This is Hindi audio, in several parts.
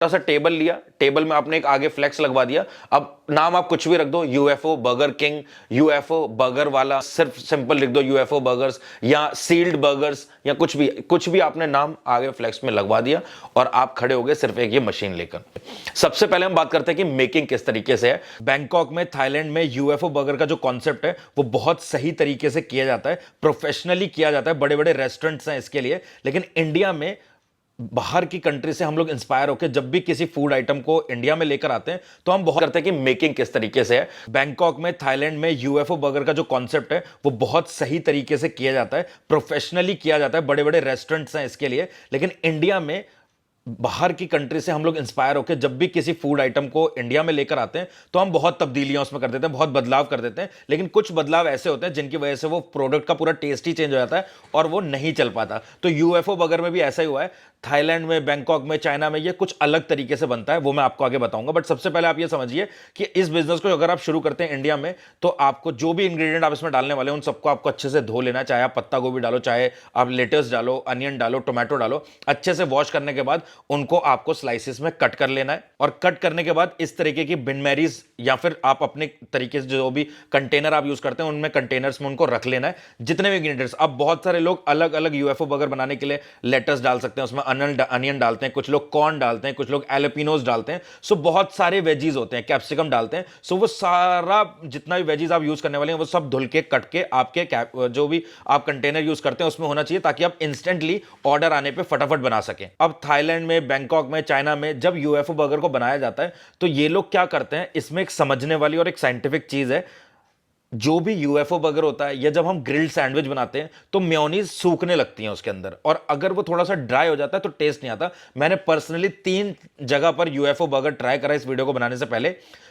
सा टेबल लिया, टेबल में आपने एक आगे फ्लेक्स लगवा दिया। अब नाम आप कुछ भी रख दो, UFO burger king, UFO burger वाला, सिर्फ सिंपल लिख दो यूएफओ बर्गर्स या सील्ड बर्गर्स या कुछ भी आपने नाम आगे फ्लेक्स में लगवा दिया और आप खड़े हो गए सिर्फ एक ये मशीन लेकर। सबसे पहले हम बात करते हैं कि मेकिंग किस तरीके से है। बैंकॉक में, थाईलैंड में यूएफओ बर्गर का जो कॉन्सेप्ट है वो बहुत सही तरीके से किया जाता है, प्रोफेशनली किया जाता है, बड़े बड़े रेस्टोरेंट्स हैं इसके लिए। लेकिन इंडिया में बाहर की कंट्री से हम लोग इंस्पायर होकर जब भी किसी फूड आइटम को इंडिया में लेकर आते हैं तो हम बहुत करते हैं कि मेकिंग किस तरीके से है। बैंकॉक में, थाईलैंड में यूएफओ बर्गर का जो कॉन्सेप्ट है वो बहुत सही तरीके से किया जाता है, प्रोफेशनली किया जाता है, बड़े बड़े रेस्टोरेंट्स हैं इसके लिए। लेकिन इंडिया में बाहर की कंट्री से हम लोग इंस्पायर होकर जब भी किसी फूड आइटम को इंडिया में लेकर आते हैं तो हम बहुत तब्दीलियां उसमें कर देते हैं, बहुत बदलाव कर देते हैं। लेकिन कुछ बदलाव ऐसे होते हैं जिनकी वजह से वो प्रोडक्ट का पूरा टेस्ट ही चेंज हो जाता है और वो नहीं चल पाता। तो यूएफओ बर्गर में भी ऐसा ही हुआ है। थाईलैंड में, बैंकॉक में, चाइना में ये कुछ अलग तरीके से बनता है, वो मैं आपको आगे बताऊंगा। बट सबसे पहले आप ये समझिए कि इस बिजनेस को अगर आप शुरू करते हैं इंडिया में तो आपको जो भी इंग्रेडिएंट आप इसमें डालने वाले हैं उन सबको आपको अच्छे से धो लेना है। चाहे आप पत्ता गोभी डालो, चाहे आप लेटस डालो, अनियन डालो, टोमेटो डालो, अच्छे से वॉश करने के बाद उनको आपको स्लाइसिस में कट कर लेना है। और कट करने के बाद इस तरीके की बिन मैरीज या फिर आप अपने तरीके से जो भी कंटेनर आप यूज करते हैं उनमें कंटेनर्स में उनको रख लेना है। जितने भी इंग्रेडिएंट्स, अब बहुत सारे लोग अलग अलग यूएफओ बर्गर बनाने के लिए लेटस डाल सकते हैं, उसमें अनियन डालते हैं, कुछ लोग कॉर्न डालते हैं, कुछ लोग एलोपिनोज डालते हैं। सो बहुत सारे वेजीज होते हैं, कैप्सिकम डालते हैं। सो वो सारा जितना भी वेजीज आप यूज करने वाले हैं वो सब धुल के कट के आपके जो भी आप कंटेनर यूज करते हैं उसमें होना चाहिए, ताकि आप इंस्टेंटली ऑर्डर आने पे फटाफट बना सकें। अब थाईलैंड में, बैंकॉक में, चाइना में जब यूएफओ बर्गर को बनाया जाता है तो ये लोग क्या करते हैं, इसमें एक समझने वाली और एक साइंटिफिक चीज है। जो भी यूएफओ बर्गर होता है या जब हम ग्रिल्ड सैंडविच बनाते हैं तो मेयोनीज सूखने लगती है उसके अंदर, और अगर वो थोड़ा सा ड्राई हो जाता है तो टेस्ट नहीं आता। मैंने पर्सनली 3 जगह पर यूएफओ बर्गर ट्राई करा इस वीडियो को बनाने से पहले,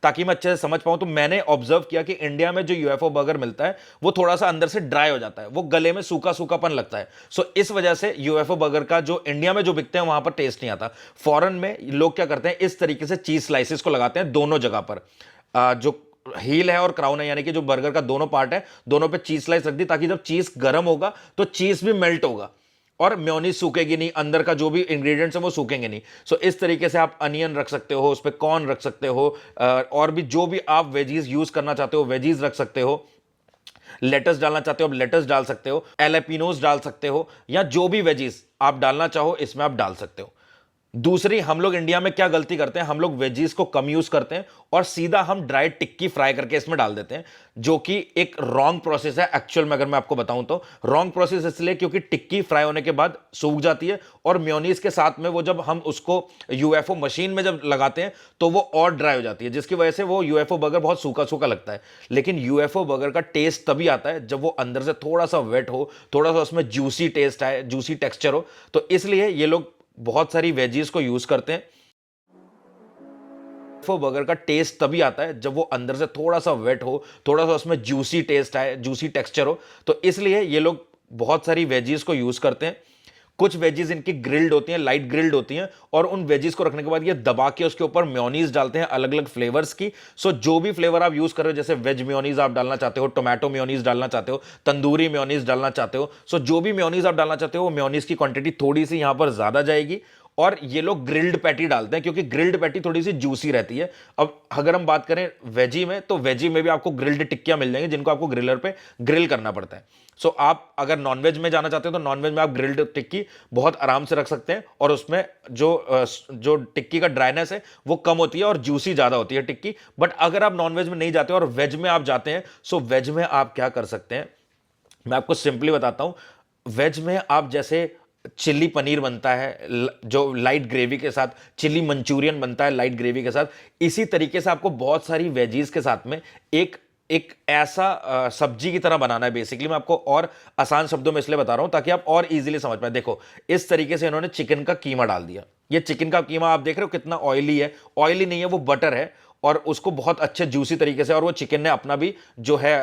ताकि मैं अच्छे से समझ पाऊं। तो मैंने ऑब्जर्व किया कि इंडिया में जो यूएफओ बर्गर मिलता है वो थोड़ा सा अंदर से ड्राई हो जाता है, वो गले में सूखा सूखापन लगता है। सो इस वजह से यूएफओ बर्गर का जो इंडिया में जो बिकते हैं वहां पर टेस्ट नहीं आता। फॉरेन में लोग क्या करते हैं, इस तरीके से चीज स्लाइसिस को लगाते हैं दोनों जगह पर, जो हील है और क्राउन है, यानी कि जो बर्गर का दोनों पार्ट है दोनों पे चीज स्लाइस रख दी, ताकि जब चीज गर्म होगा तो चीज भी मेल्ट होगा और मेयोनीज सूखेगी नहीं, अंदर का जो भी इंग्रेडिएंट्स है वो सूखेंगे नहीं। सो इस तरीके से आप अनियन रख सकते हो, उस पर कॉर्न रख सकते हो, और भी जो भी आप वेजीज यूज करना चाहते हो वेजीज रख सकते हो। लेटस डालना चाहते हो आप लेटस डाल सकते हो, एलेपिनोस डाल सकते हो, या जो भी वेजीज आप डालना चाहो इसमें आप डाल सकते हो। दूसरी, हम लोग इंडिया में क्या गलती करते हैं, हम लोग वेजीज को कम यूज करते हैं और सीधा हम ड्राई टिक्की फ्राई करके इसमें डाल देते हैं, जो कि एक रॉन्ग प्रोसेस है। एक्चुअल में अगर मैं आपको बताऊं तो रॉन्ग प्रोसेस इसलिए क्योंकि टिक्की फ्राई होने के बाद सूख जाती है और मेयोनीज के साथ में वो जब हम उसको यूएफओ मशीन में जब लगाते हैं तो वो और ड्राई हो जाती है, जिसकी वजह से वो यूएफओ बर्गर बहुत सूखा सूखा लगता है। लेकिन यूएफओ बर्गर का टेस्ट तभी आता है जब वो अंदर से थोड़ा सा वेट हो, थोड़ा सा उसमें जूसी टेस्ट आए, जूसी टेक्सचर हो। तो इसलिए ये लोग बहुत सारी वेजीज को यूज करते हैं। बर्गर का टेस्ट तभी आता है जब वो अंदर से थोड़ा सा वेट हो, थोड़ा सा उसमें जूसी टेस्ट आए, जूसी टेक्सचर हो। तो इसलिए ये लोग बहुत सारी वेजीज को यूज करते हैं। कुछ वेजीज इनकी ग्रिल्ड होती हैं, लाइट ग्रिल्ड होती हैं, और उन वेजीज को रखने के बाद ये दबा के उसके ऊपर मेयोनीज डालते हैं अलग अलग फ्लेवर्स की। सो जो भी फ्लेवर आप यूज कर रहे हो, जैसे वेज मेयोनीज आप डालना चाहते हो, टोमेटो मेयोनीज डालना चाहते हो, तंदूरी मेयोनीज डालना चाहते हो, सो जो भी मेयोनीज आप डालना चाहते हो वो मेयोनीज की क्वांटिटी थोड़ी सी यहां पर ज्यादा जाएगी। और ये लोग ग्रिल्ड पैटी डालते हैं क्योंकि ग्रिल्ड पैटी थोड़ी सी जूसी रहती है। अब अगर हम बात करें वेजी में, तो वेजी में भी आपको ग्रिल्ड टिक्कियां मिल जाएंगी जिनको आपको ग्रिलर पे ग्रिल करना पड़ता है। सो आप अगर नॉनवेज में जाना चाहते हो तो नॉनवेज में आप ग्रिल्ड टिक्की बहुत आराम से रख सकते हैं, और उसमें जो टिक्की का ड्राइनेस है वो कम होती है और जूसी ज्यादा होती है टिक्की। बट अगर आप नॉनवेज में नहीं जाते और वेज में आप जाते हैं, सो वेज में आप क्या कर सकते हैं, मैं आपको सिंपली बताता हूं। वेज में आप जैसे चिल्ली पनीर बनता है जो लाइट ग्रेवी के साथ, चिल्ली मंचूरियन बनता है लाइट ग्रेवी के साथ, इसी तरीके से आपको बहुत सारी वेजीज के साथ में एक एक ऐसा सब्जी की तरह बनाना है। बेसिकली मैं आपको और आसान शब्दों में इसलिए बता रहा हूं ताकि आप और इजीली समझ पाए। देखो, इस तरीके से इन्होंने चिकन का कीमा डाल दिया। ये चिकन का कीमा आप देख रहे हो कितना ऑयली है, ऑयली नहीं है, वो बटर है, और उसको बहुत अच्छे जूसी तरीके से, और वो चिकन ने अपना भी जो है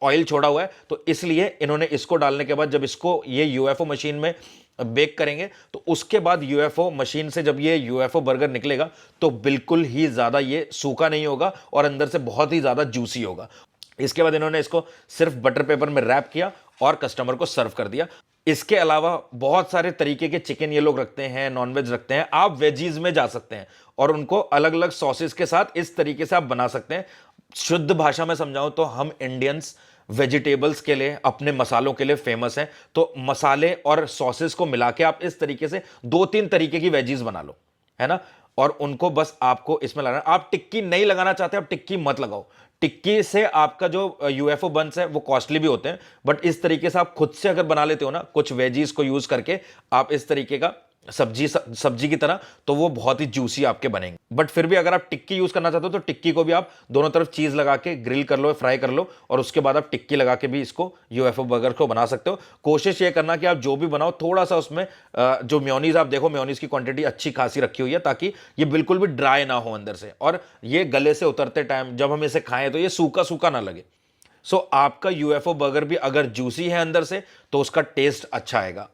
ऑयल छोड़ा हुआ है। तो इसलिए इन्होंने इसको डालने के बाद जब इसको ये यूएफओ मशीन में बेक करेंगे तो उसके बाद यूएफओ मशीन से जब ये यूएफओ बर्गर निकलेगा तो बिल्कुल ही ज्यादा ये सूखा नहीं होगा और अंदर से बहुत ही ज्यादा जूसी होगा। इसके बाद इन्होंने इसको सिर्फ बटर पेपर में रैप किया और कस्टमर को सर्व कर दिया। इसके अलावा बहुत सारे तरीके के चिकन ये लोग रखते हैं, नॉनवेज रखते हैं। आप वेजीज में जा सकते हैं और उनको अलग अलग सॉसेस के साथ इस तरीके से आप बना सकते हैं। शुद्ध भाषा में समझाऊं तो हम इंडियंस वेजिटेबल्स के लिए, अपने मसालों के लिए फेमस हैं। तो मसाले और सॉसेस को मिला के आप इस तरीके से 2-3 तरीके की वेजीज बना लो, है ना, और उनको बस आपको इसमें लगाना। आप टिक्की नहीं लगाना चाहते, आप टिक्की मत लगाओ। टिक्की से आपका जो यूएफओ बन्स है वो कॉस्टली भी होते हैं, बट इस तरीके से आप खुद से अगर बना लेते हो ना, कुछ वेजीज को यूज करके आप इस तरीके का सब्जी की तरह, तो वो बहुत ही जूसी आपके बनेंगे। बट फिर भी अगर आप टिक्की यूज करना चाहते हो तो टिक्की को भी आप दोनों तरफ चीज लगा के ग्रिल कर लो, फ्राई कर लो, और उसके बाद आप टिक्की लगा के भी इसको यूएफओ बर्गर को बना सकते हो। कोशिश ये करना कि आप जो भी बनाओ थोड़ा सा उसमें जो मेयोनीज, आप देखो मेयोनीज की क्वांटिटी अच्छी खासी रखी हुई है, ताकि ये बिल्कुल भी ड्राई ना हो अंदर से, और ये गले से उतरते टाइम जब हम इसे खाएं तो ये सूखा सूखा ना लगे। सो आपका यूएफओ बर्गर भी अगर जूसी है अंदर से तो उसका टेस्ट अच्छा आएगा।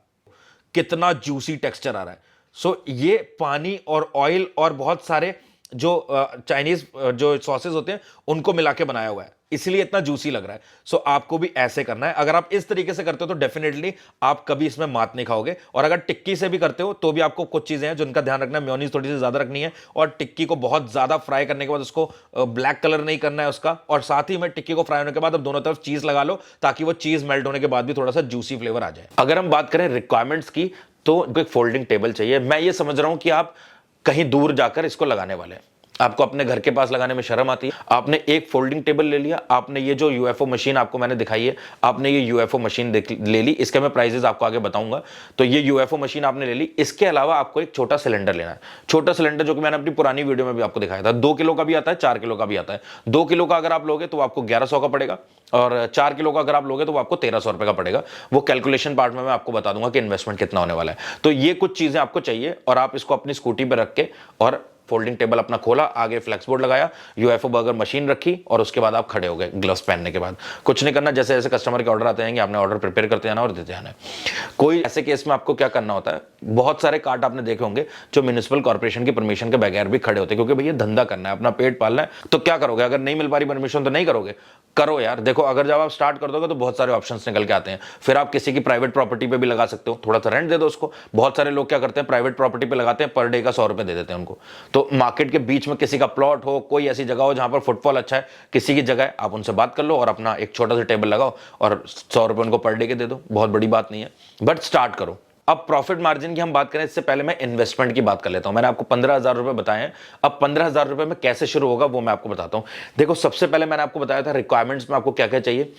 कितना जूसी टेक्सचर आ रहा है। सो ये पानी और ऑयल और बहुत सारे जो चाइनीज जो सॉसेस होते हैं उनको मिला के बनाया हुआ है, इसलिए इतना जूसी लग रहा है। सो आपको भी ऐसे करना है। अगर आप इस तरीके से करते हो तो डेफिनेटली आप कभी इसमें मात नहीं खाओगे। और अगर टिक्की से भी करते हो तो भी आपको कुछ चीजें हैं जिनका ध्यान रखना है। मेयोनीज थोड़ी सी ज्यादा रखनी है, और टिक्की को बहुत ज्यादा फ्राई करने के बाद उसको ब्लैक कलर नहीं करना है उसका। और साथ ही में टिक्की को फ्राई होने के बाद अब दोनों तरफ चीज लगा लो, ताकि वो चीज मेल्ट होने के बाद भी थोड़ा सा जूसी फ्लेवर आ जाए। अगर हम बात करें रिक्वायरमेंट्स की, तो एक फोल्डिंग टेबल चाहिए। मैं ये समझ रहा हूं कि आप कहीं दूर जाकर इसको लगाने वाले हैं, आपको अपने घर के पास लगाने में शर्म आती है। आपने एक फोल्डिंग टेबल ले लिया, आपने ये जो यूएफओ मशीन आपको मैंने दिखाई है, आपने ये यूएफओ मशीन ले ली। इसके मैं प्राइसेस आपको आगे बताऊंगा। तो ये यूएफओ मशीन आपने ले ली। इसके अलावा आपको एक छोटा सिलेंडर लेना है। छोटा सिलेंडर जो कि मैंने अपनी पुरानी वीडियो में भी आपको दिखाया था, 2 किलो का भी आता है, 4 किलो का भी आता है। 2 किलो का अगर आप लोगे तो आपको 1100 का पड़ेगा, और 4 किलो का अगर आप लोगे तो वो आपको 1300 रुपए का पड़ेगा। वो कैलकुलेशन पार्ट में मैं आपको बता दूंगा कि इन्वेस्टमेंट कितना होने वाला है। तो ये कुछ चीजें आपको चाहिए, और आप इसको अपनी स्कूटी पर रख के और फोल्डिंग टेबल अपना खोला, आगे फ्लेक्स बोर्ड लगाया, यूएफओ बर्गर मशीन रखी, और उसके बाद आप खड़े हो गए ग्लव्स पहनने के बाद। कुछ नहीं करना, जैसे जैसे कस्टमर के ऑर्डर आते हैं आपने ऑर्डर प्रिपेयर करते जाना और देते जाना है। कोई ऐसे केस में आपको क्या करना होता है, बहुत सारे कार्ट आपने देखे होंगे जो म्युनिसिपल कॉर्पोरेशन की परमिशन के बगैर भी खड़े होते हैं, क्योंकि भैया धंधा करना है, अपना पेट पालना है। तो क्या करोगे, अगर नहीं मिल पा रही परमिशन तो नहीं करोगे, करो यार। देखो अगर जब आप स्टार्ट कर दोगे तो बहुत सारे ऑप्शंस निकल के आते हैं। फिर आप किसी की प्राइवेट प्रॉपर्टी पे भी लगा सकते हो, थोड़ा सा रेंट दे दो उसको। बहुत सारे लोग क्या करते हैं, प्राइवेट प्रॉपर्टी पे लगाते हैं, पर डे का 100 रुपए दे देते हैं उनको। तो मार्केट के बीच में किसी का प्लॉट हो, कोई ऐसी जगह हो जहां पर फुटफॉल अच्छा है, किसी की जगह है, आप उनसे बात कर लो और अपना एक छोटा सा टेबल लगाओ और 100 रुपए उनको पर डे के दे दो। बहुत बड़ी बात नहीं है, बट स्टार्ट करो। अब प्रॉफिट मार्जिन की हम बात करें, इससे पहले मैं इन्वेस्टमेंट की बात कर लेता हूं। मैंने आपको 15,000 रुपए बताए हैं। अब 15,000 रुपए में कैसे शुरू होगा वो मैं आपको बताता हूं। देखो सबसे पहले मैंने आपको बताया था रिक्वायरमेंट्स में आपको क्या क्या चाहिए।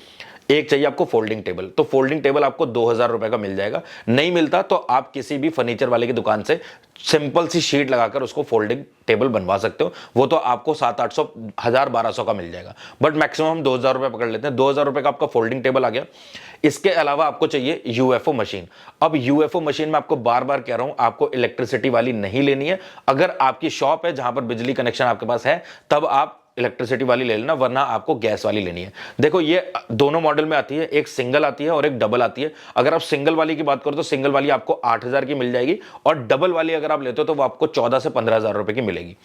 एक चाहिए आपको फोल्डिंग टेबल। तो फोल्डिंग टेबल आपको 2,000 रुपए का मिल जाएगा। नहीं मिलता तो आप किसी भी फर्नीचर वाले की दुकान से सिंपल सी शीट लगाकर उसको फोल्डिंग टेबल बनवा सकते हो। वो तो आपको 700-800, 1,000-1,200 का मिल जाएगा, बट मैक्सिमम हम 2,000 रुपए पकड़ लेते हैं। 2,000 रुपए का आपका फोल्डिंग टेबल आ गया। इसके अलावा आपको चाहिए यूएफओ मशीन। अब यूएफओ मशीन में आपको बार बार कह रहा हूं, आपको इलेक्ट्रिसिटी वाली नहीं लेनी है। अगर आपकी शॉप है जहां पर बिजली कनेक्शन आपके पास है, तब आप इलेक्ट्रिसिटी वाली ले लेना, वरना आपको गैस वाली लेनी है। देखो ये दोनों मॉडल में आती है, एक सिंगल आती है और एक डबल आती है। अगर आप सिंगल वाली की बात करो तो सिंगल वाली आपको 8,000 की मिल जाएगी, और डबल वाली अगर आप लेते हो तो वो आपको 14 से 15,000 रुपए की मिलेगी।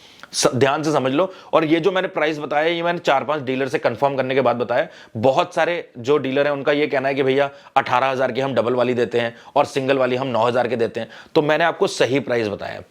ध्यान से समझ लो। और ये जो मैंने प्राइस बताया, ये मैंने 4-5 डीलर से कंफर्म करने के बाद बताया। बहुत सारे जो डीलर हैं उनका ये कहना है कि भैया 18,000 की हम डबल वाली देते हैं और सिंगल वाली हम 9,000 के देते हैं। तो मैंने आपको सही प्राइस बताया।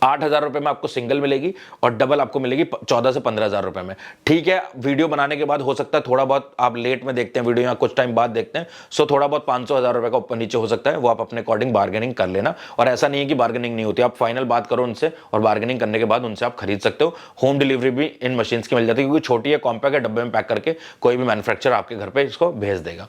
8,000 रुपए में आपको सिंगल मिलेगी और डबल आपको मिलेगी 14 से 15,000 रुपए में। ठीक है, वीडियो बनाने के बाद हो सकता है थोड़ा बहुत आप लेट में देखते हैं वीडियो या कुछ टाइम बाद देखते हैं, सो थोड़ा बहुत 500-1,000 रुपए का ऊपर नीचे हो सकता है, वो आप अपने अकॉर्डिंग बार्गेनिंग कर लेना। और ऐसा नहीं है कि बार्गेनिंग नहीं होती, आप फाइनल बात करो उनसे और बार्गेनिंग करने के बाद उनसे आप खरीद सकते हो। होम डिलीवरी भी इन मशीन की मिल जाती है, क्योंकि छोटी है, कॉम्पैक्ट है, डब्बे में पैक करके कोई भी मैन्युफैक्चरर आपके घर पे इसको भेज देगा।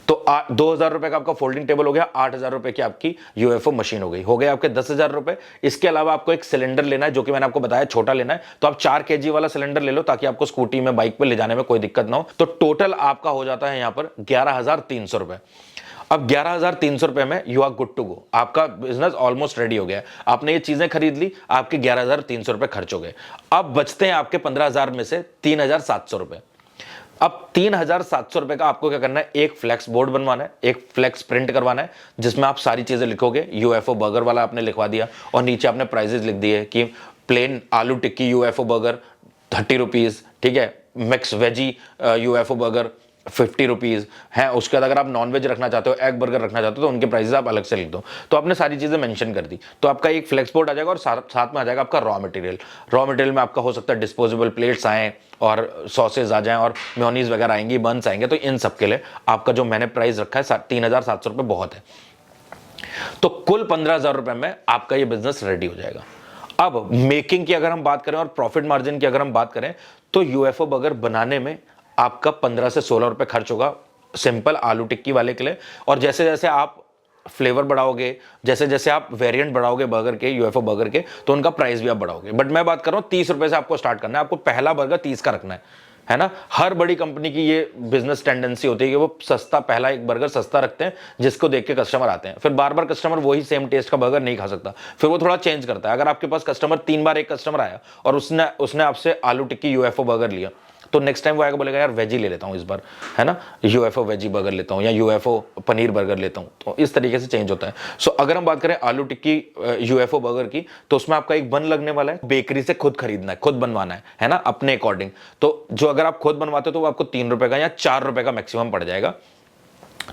तो 2,000 रुपए का आपका फोल्डिंग टेबल हो गया, 8,000 रुपए की आपकी यूएफओ मशीन हो गई, हो गए आपके 10,000 रुपए। इसके अलावा आपको एक सिलेंडर लेना है, जो कि मैंने आपको बताया छोटा लेना है। तो आप 4 केजी वाला सिलेंडर ले लो, ताकि आपको स्कूटी में, बाइक पे ले जाने में कोई दिक्कत ना हो। तो टोटल आपका हो जाता है यहां पर 11,300 रुपए। अब 11,300 रुपए में you are good to go, आपका बिजनेस ऑलमोस्ट रेडी हो गया है। आपने ये चीजें खरीद ली, आपके 11,300 रुपए खर्च हो गए। अब बचते हैं आपके 15,000 में से 3,700 रुपए। अब 3,700 रुपए का आपको क्या करना है, एक फ्लेक्स बोर्ड बनवाना है, एक फ्लेक्स प्रिंट करवाना है, जिसमें आप सारी चीजें लिखोगे। यूएफओ बर्गर वाला आपने लिखवा दिया, और नीचे आपने प्राइजेस लिख दिए कि प्लेन आलू टिक्की यूएफओ बर्गर 30 रुपीज, ठीक है, मिक्स वेजी यूएफओ बर्गर ₹50 है। उसके बाद अगर आप नॉनवेज रखना चाहते हो, एग बर्गर रखना चाहते हो, तो उनके प्राइसेस आप अलग से लिख दो। तो आपने सारी चीज़ें मेंशन कर दी, तो आपका एक फ्लेक्स बोर्ड आ जाएगा और साथ में आ जाएगा आपका रॉ मटेरियल। रॉ मटेरियल में आपका हो सकता है डिस्पोजेबल प्लेट्स आएँ और सॉसेज आ जाएँ और मेयोनीज वगैरह आएंगी, बंस आएंगे। तो इन सब के लिए आपका जो मैंने प्राइस रखा है 3,700 रुपये बहुत है। तो कुल 15,000 रुपये में आपका ये बिजनेस रेडी हो जाएगा। अब मेकिंग की अगर हम बात करें और प्रॉफिट मार्जिन की अगर हम बात करें, तो यूएफओ बर्गर बनाने में आपका 15 से 16 रुपए खर्च होगा सिंपल आलू टिक्की वाले के लिए। और जैसे जैसे आप फ्लेवर बढ़ाओगे, जैसे जैसे आप वेरिएंट बढ़ाओगे बर्गर के, यूएफओ बर्गर के, तो उनका प्राइस भी आप बढ़ाओगे। बट मैं बात कर रहा हूं 30 रुपए से आपको स्टार्ट करना है। आपको पहला बर्गर 30 का रखना है ना। हर बड़ी कंपनी की ये बिजनेस टेंडेंसी होती है कि वो सस्ता, पहला एक बर्गर सस्ता रखते हैं जिसको देख के कस्टमर आते हैं। फिर बार बार कस्टमर वही सेम टेस्ट का बर्गर नहीं खा सकता, फिर वो थोड़ा चेंज करता है। अगर आपके पास कस्टमर 3 बार एक कस्टमर आया और उसने आपसे आलू टिक्की यूएफओ बर्गर लिया, तो नेक्स्ट टाइम वो आएगा बोलेगा यार वेजी ले लेता हूँ इस बार, है ना, यूएफओ वेजी बर्गर लेता हूँ या यूएफओ पनीर बर्गर लेता हूँ। तो इस तरीके से चेंज होता है। सो अगर हम बात करें आलू टिक्की यूएफओ बर्गर की, तो उसमें आपका एक बन लगने वाला है, बेकरी से खुद खरीदना है, खुद बनवाना है ना, अपने अकॉर्डिंग। तो जो अगर आप खुद बनवाते हो तो वो आपको 3 रुपए का या 4 रुपए का मैक्सिमम पड़ जाएगा।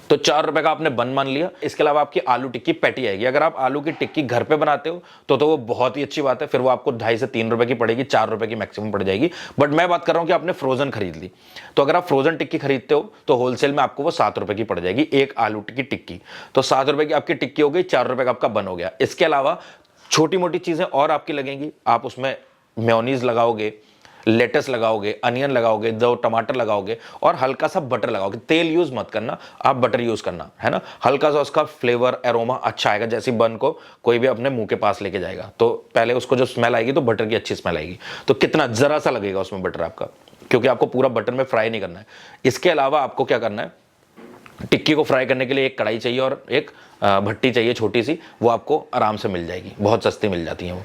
तो 4 रुपए का आपने बन मान लिया। इसके अलावा आपकी आलू टिक्की पैटी आएगी। अगर आप आलू की टिक्की घर पे बनाते हो तो वो बहुत ही अच्छी बात है, फिर वो आपको 2.5 से 3 रुपए की पड़ेगी, 4 रुपए की मैक्सिमम पड़ जाएगी। बट मैं बात कर रहा हूं कि आपने फ्रोजन खरीद ली, तो अगर आप फ्रोजन टिक्की खरीदते हो तो होलसेल में आपको वो 7 रुपए की पड़ जाएगी एक आलू की टिक्की। तो 7 रुपए की आपकी टिक्की हो गई, 4 रुपए का आपका बन हो गया। इसके अलावा छोटी मोटी चीजें और आपकी लगेंगी। आप उसमें मेयोनीज लगाओगे, लेटस लगाओगे, अनियन लगाओगे, 2 टमाटर लगाओगे और हल्का सा बटर लगाओगे। तेल यूज मत करना, आप बटर यूज करना, है ना। हल्का सा उसका फ्लेवर एरोमा अच्छा आएगा। जैसे बन को कोई भी अपने मुंह के पास लेके जाएगा तो पहले उसको जो स्मेल आएगी तो बटर की अच्छी स्मेल आएगी। तो कितना जरा सा लगेगा उसमें बटर आपका, क्योंकि आपको पूरा बटर में फ्राई नहीं करना है। इसके अलावा आपको क्या करना है, टिक्की को फ्राई करने के लिए एक कढ़ाई चाहिए और एक भट्टी चाहिए छोटी सी, वो आपको आराम से मिल जाएगी, बहुत सस्ती मिल जाती है वो।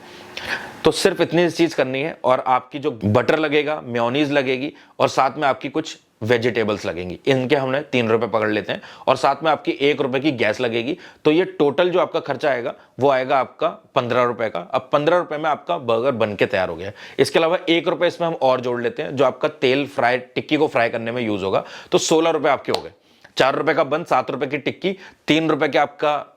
तो सिर्फ इतनी चीज करनी है और आपकी जो बटर लगेगा, मेयोनीज लगेगी और साथ में आपकी कुछ वेजिटेबल्स लगेंगी। इनके हमने 3 रुपए पकड़ लेते हैं और साथ में आपकी 1 रुपए की गैस लगेगी। तो ये टोटल जो आपका खर्चा आएगा वो आएगा आपका 15 रुपए का। अब 15 रुपए में आपका बर्गर बन के तैयार हो गया। इसके अलावा 1 रुपए इसमें हम और जोड़ लेते हैं जो आपका तेल फ्राई टिक्की को फ्राई करने में यूज होगा। तो 16 रुपए आपके हो गए। 4 रुपए का बन, 7 रुपए की टिक्की, 3 रुपए के आपका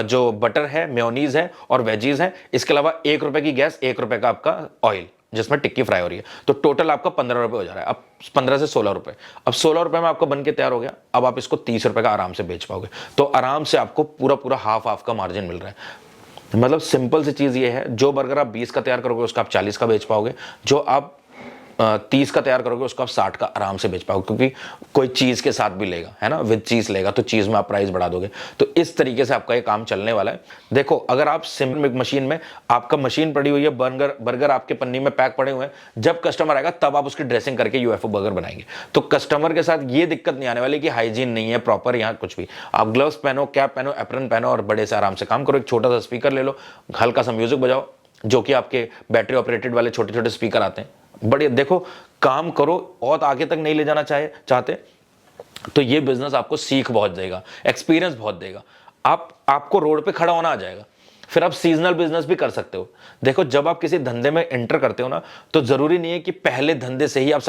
जो बटर है, मेयोनीज है और वेजीज है। इसके अलावा 1 रुपए की गैस, 1 रुपए का आपका ऑयल जिसमें टिक्की फ्राई हो रही है। तो टोटल आपका 15 रुपए हो जा रहा है। अब 15 से 16 रुपए, अब 16 रुपए में आपका बन के तैयार हो गया। अब आप इसको 30 रुपए का आराम से बेच पाओगे। तो आराम से आपको पूरा पूरा हाफ का मार्जिन मिल रहा है। मतलब सिंपल सी चीज ये है, जो बर्गर आप 20 का तैयार करोगे उसका आप 40 का बेच पाओगे, जो आप 30 का तैयार करोगे उसको आप 60 का आराम से बेच पाओगे, क्योंकि कोई चीज के साथ भी लेगा, है ना, विद चीज लेगा तो चीज में आप प्राइस बढ़ा दोगे। तो इस तरीके से आपका ये काम चलने वाला है। देखो, अगर आप सिंपल मशीन में, आपका मशीन पड़ी हुई है, बर्गर आपके पन्नी में पैक पड़े हुए हैं, जब कस्टमर आएगा तब आप उसकी ड्रेसिंग करके यूएफओ बर्गर बनाएंगे। तो कस्टमर के साथ ये दिक्कत नहीं आने वाली कि हाइजीन नहीं है प्रॉपर यहाँ कुछ भी। आप ग्लव्स पहनो, कैप पहनो, एप्रन पहनो और बड़े से आराम से काम करो। एक छोटा सा स्पीकर ले लो, हल्का सा म्यूजिक बजाओ, जो कि आपके बैटरी ऑपरेटेड वाले छोटे छोटे स्पीकर आते हैं। बढ़िया, देखो काम करो। और आगे तक नहीं ले जाना चाहते तो ये बिजनेस आपको सीख बहुत देगा, एक्सपीरियंस बहुत देगा। आपको रोड पे खड़ा होना आ जाएगा। फिर आप सीजनल बिजनेस भी कर सकते हो। देखो, जब आप किसी धंधे में एंटर करते हो ना, तो जरूरी नहीं है कि पहले धंधे से ही आप